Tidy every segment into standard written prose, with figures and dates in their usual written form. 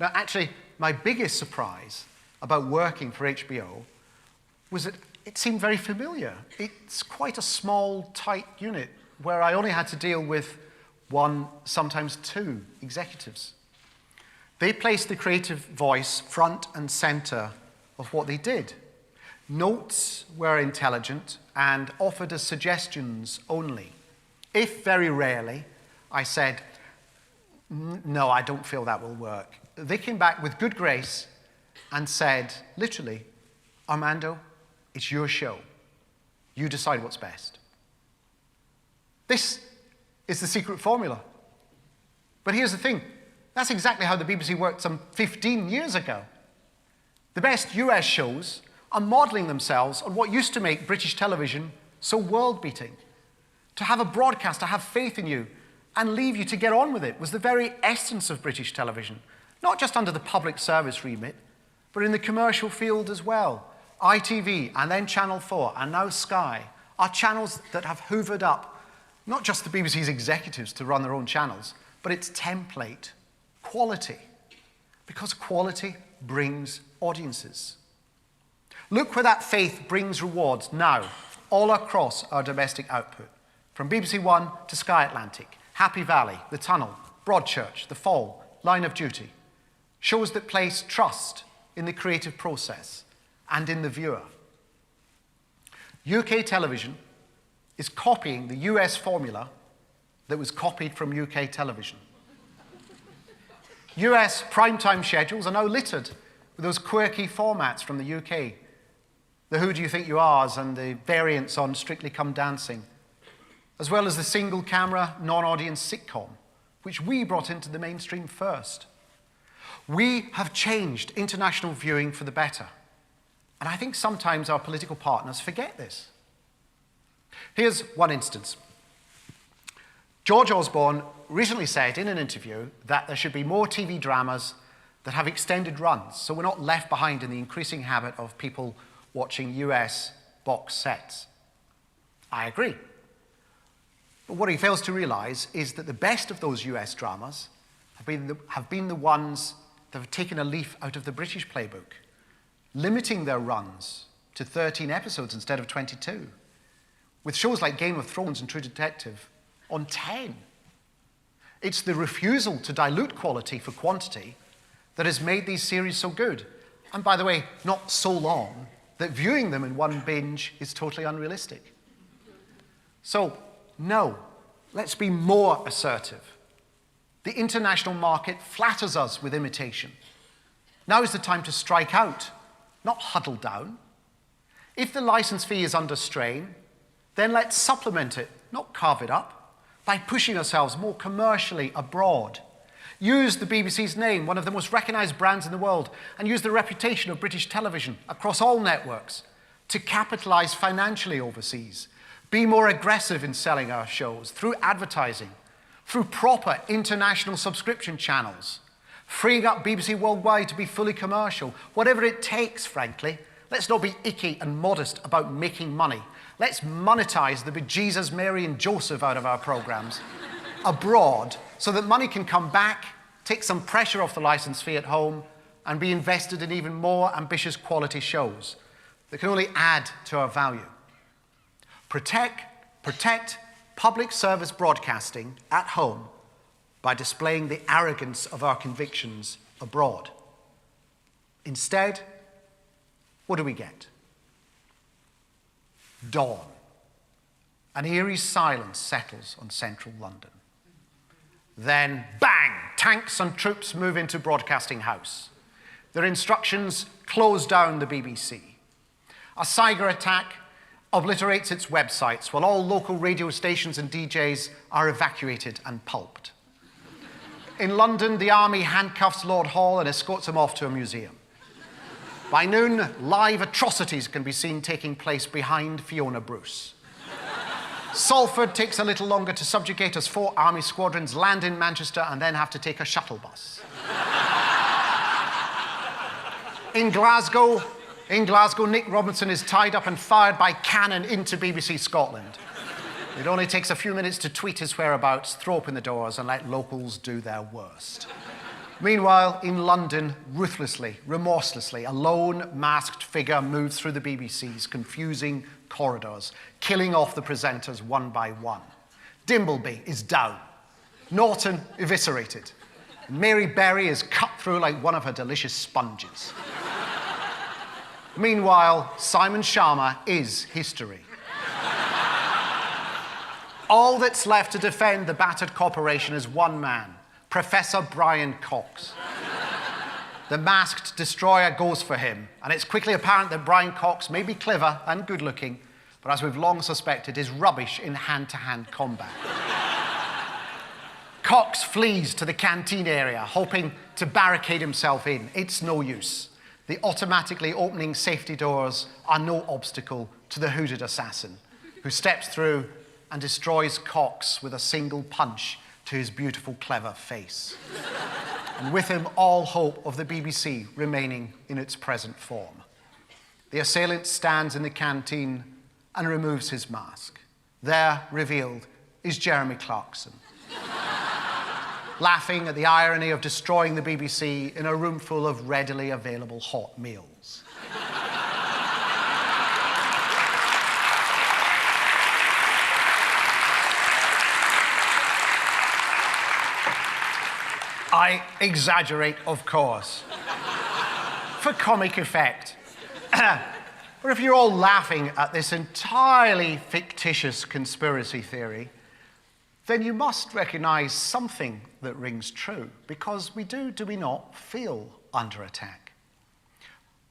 Now, actually, my biggest surprise about working for HBO was that it seemed very familiar. It's quite a small, tight unit where I only had to deal with one, sometimes two executives. They placed the creative voice front and center of what they did. Notes were intelligent and offered as suggestions only. If very rarely I said, no, I don't feel that will work, they came back with good grace and said, literally, Armando, it's your show. You decide what's best. This is the secret formula. But here's the thing. That's exactly how the BBC worked some 15 years ago. The best US shows are modeling themselves on what used to make British television so world-beating. To have a broadcaster have faith in you and leave you to get on with it was the very essence of British television, not just under the public service remit, but in the commercial field as well. ITV and then Channel 4 and now Sky are channels that have hoovered up not just the BBC's executives to run their own channels, but its template, quality, because quality brings audiences. Look where that faith brings rewards now, all across our domestic output, from BBC One to Sky Atlantic, Happy Valley, The Tunnel, Broadchurch, The Fall, Line of Duty, shows that place trust in the creative process and in the viewer. UK television is copying the US formula that was copied from UK television. US primetime schedules are now littered with those quirky formats from the UK. The Who Do You Think You Are's and the variants on Strictly Come Dancing, as well as the single-camera, non-audience sitcom, which we brought into the mainstream first. We have changed international viewing for the better. And I think sometimes our political partners forget this. Here's one instance. George Osborne recently said in an interview that there should be more TV dramas that have extended runs, so we're not left behind in the increasing habit of people watching US box sets. I agree. But what he fails to realize is that the best of those US dramas have been the ones that have taken a leaf out of the British playbook, limiting their runs to 13 episodes instead of 22, with shows like Game of Thrones and True Detective on 10. It's the refusal to dilute quality for quantity that has made these series so good. And by the way, not so long that viewing them in one binge is totally unrealistic. So, no, let's be more assertive. The international market flatters us with imitation. Now is the time to strike out, not huddle down. If the license fee is under strain, then let's supplement it, not carve it up, by pushing ourselves more commercially abroad. Use the BBC's name, one of the most recognized brands in the world, and use the reputation of British television across all networks to capitalize financially overseas. Be more aggressive in selling our shows through advertising, through proper international subscription channels, freeing up BBC Worldwide to be fully commercial, whatever it takes, frankly. Let's not be icky and modest about making money. Let's monetize the bejesus Mary and Joseph out of our programs abroad so that money can come back, take some pressure off the license fee at home, and be invested in even more ambitious quality shows that can only add to our value. Protect public service broadcasting at home by displaying the arrogance of our convictions abroad. Instead, what do we get? Dawn. An eerie silence settles on central London. Then, bang! Tanks and troops move into Broadcasting House. Their instructions close down the BBC. A cyber attack obliterates its websites while all local radio stations and DJs are evacuated and pulped. In London, the army handcuffs Lord Hall and escorts him off to a museum. By noon, live atrocities can be seen taking place behind Fiona Bruce. Salford takes a little longer to subjugate as 4 army squadrons land in Manchester and then have to take a shuttle bus. In Glasgow, Nick Robinson is tied up and fired by cannon into BBC Scotland. It only takes a few minutes to tweet his whereabouts, throw open the doors, and let locals do their worst. Meanwhile, in London, ruthlessly, remorselessly, a lone, masked figure moves through the BBC's confusing corridors, killing off the presenters one by one. Dimbleby is down. Norton eviscerated. Mary Berry is cut through like one of her delicious sponges. Meanwhile, Simon Sharma is history. All that's left to defend the battered corporation is one man, Professor Brian Cox. The masked destroyer goes for him, and it's quickly apparent that Brian Cox may be clever and good-looking, but as we've long suspected, is rubbish in hand-to-hand combat. Cox flees to the canteen area, hoping to barricade himself in. It's no use. The automatically opening safety doors are no obstacle to the hooded assassin, who steps through and destroys Cox with a single punch to his beautiful, clever face. And with him, all hope of the BBC remaining in its present form. The assailant stands in the canteen and removes his mask. There, revealed, is Jeremy Clarkson, laughing at the irony of destroying the BBC in a room full of readily available hot meals. I exaggerate, of course, for comic effect. But if you're all laughing at this entirely fictitious conspiracy theory, then you must recognize something that rings true, because we do we not, feel under attack.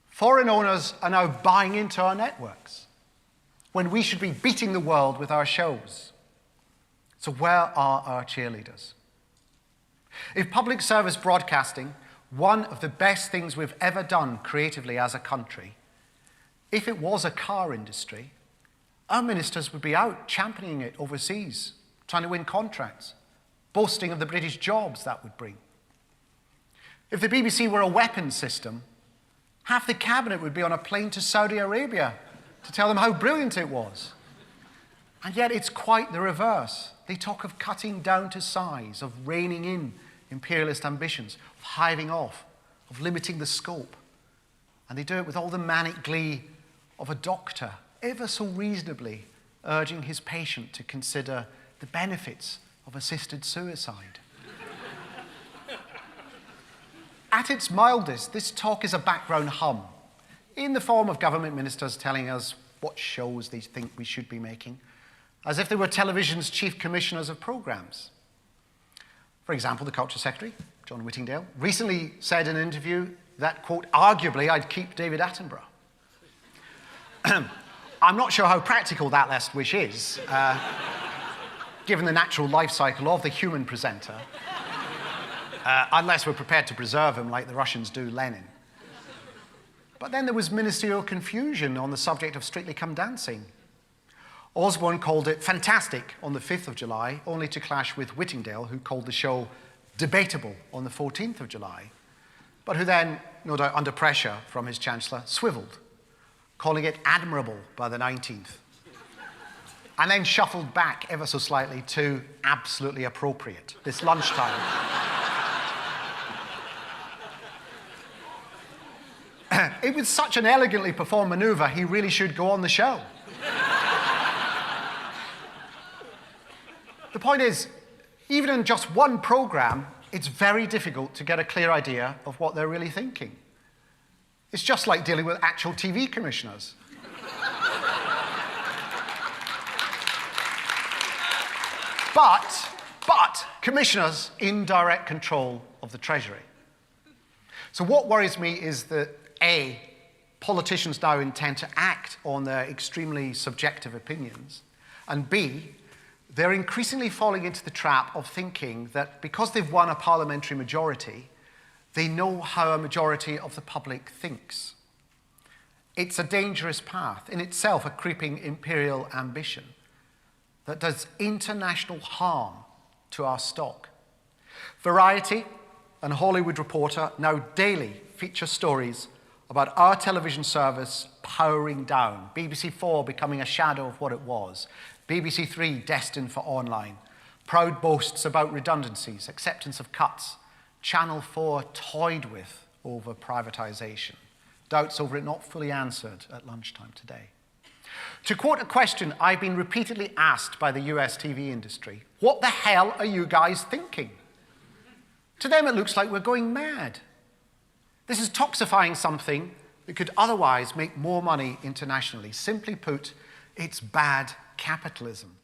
Foreign owners are now buying into our networks when we should be beating the world with our shows. So where are our cheerleaders? If public service broadcasting, one of the best things we've ever done creatively as a country, if it was a car industry, our ministers would be out championing it overseas, trying to win contracts, boasting of the British jobs that would bring. If the BBC were a weapons system, half the cabinet would be on a plane to Saudi Arabia to tell them how brilliant it was. And yet it's quite the reverse. They talk of cutting down to size, of reining in imperialist ambitions, of hiving off, of limiting the scope. And they do it with all the manic glee of a doctor, ever so reasonably urging his patient to consider the benefits of assisted suicide. At its mildest, this talk is a background hum, in the form of government ministers telling us what shows they think we should be making, as if they were television's chief commissioners of programmes. For example, the Culture Secretary, John Whittingdale, recently said in an interview that, quote, arguably I'd keep David Attenborough. I'm not sure how practical that last wish is, given the natural life cycle of the human presenter, unless we're prepared to preserve him like the Russians do Lenin. But then there was ministerial confusion on the subject of Strictly Come Dancing. Osborne called it fantastic on the 5th of July, only to clash with Whittingdale, who called the show debatable on the 14th of July, but who then, no doubt under pressure from his Chancellor, swivelled, calling it admirable by the 19th, and then shuffled back ever so slightly to absolutely appropriate this lunchtime. It was such an elegantly performed manoeuvre, he really should go on the show. The point is, even in just one programme, it's very difficult to get a clear idea of what they're really thinking. It's just like dealing with actual TV commissioners. But commissioners in direct control of the Treasury. So what worries me is that, A, politicians now intend to act on their extremely subjective opinions, and B, they're increasingly falling into the trap of thinking that because they've won a parliamentary majority, they know how a majority of the public thinks. It's a dangerous path, in itself a creeping imperial ambition that does international harm to our stock. Variety and Hollywood Reporter now daily feature stories about our television service powering down, BBC 4 becoming a shadow of what it was, BBC 3 destined for online, proud boasts about redundancies, acceptance of cuts, Channel 4 toyed with over privatization. Doubts over it not fully answered at lunchtime today. To quote a question I've been repeatedly asked by the US TV industry, what the hell are you guys thinking? To them it looks like we're going mad. This is toxifying something that could otherwise make more money internationally. Simply put, it's bad capitalism.